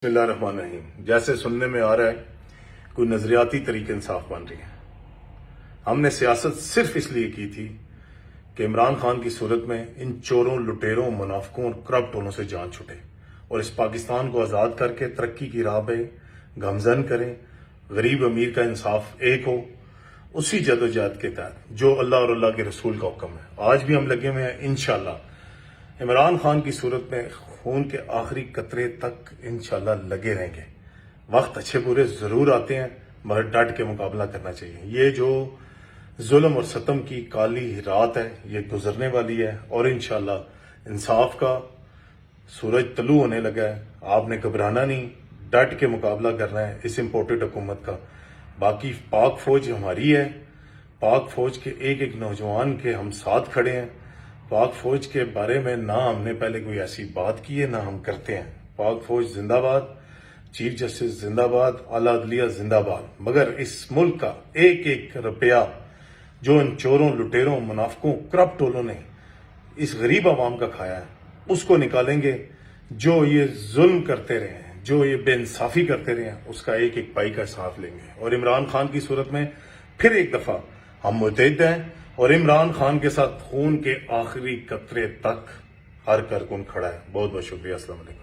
बिस्मिल्लाहिर्रहमानिर्रहीम। जैसे सुनने में आ रहा है कोई नजरियाती तरीके इंसाफ बन रही है। हमने सियासत सिर्फ इसलिए की थी कि इमरान खान की सूरत में इन चोरों, लुटेरों, मुनाफिकों और करप्ट होनों से जान छुटे और इस पाकिस्तान को आज़ाद करके तरक्की की राह पे गमजन करें, गरीब अमीर का इंसाफ एक हो। उसी जदोजहद के तहत जो अल्लाह और अल्लाह के रसूल का हुक्म है, आज भी हम लगे हुए हैं। इंशाअल्लाह इमरान खान की सूरत में खून के आखिरी कतरे तक इंशाअल्लाह लगे रहेंगे। वक्त अच्छे बुरे जरूर आते हैं, मगर डट के मुकाबला करना चाहिए। ये जो जुल्म और सतम की काली रात है, ये गुजरने वाली है और इंशाअल्लाह इंसाफ का सूरज तलू होने लगा है। आपने घबराना नहीं, डट के मुकाबला करना है इस इम्पोर्टेड हुकूमत का। बाकी पाक फौज हमारी है, पाक फौज के एक एक नौजवान के हम साथ खड़े हैं। पाक फौज के बारे में ना हमने पहले कोई ऐसी बात की है, ना हम करते हैं। पाक फौज जिंदाबाद, चीफ जस्टिस जिंदाबाद, आला अदलिया जिंदाबाद। मगर इस मुल्क का एक एक रुपया जो इन चोरों, लुटेरों, मुनाफिकों, करप्ट टोलों ने इस गरीब आवाम का खाया है, उसको निकालेंगे। जो ये जुल्म करते रहे हैं, जो ये बेइंसाफी करते रहे हैं, उसका एक एक पाई का साथ लेंगे। और इमरान खान की सूरत में फिर एक दफा हम मुतहद हैं और इमरान खान के साथ खून के आखिरी कतरे तक हर कारकुन खड़ा है। बहुत बहुत शुक्रिया। अस्सलाम वालेकुम।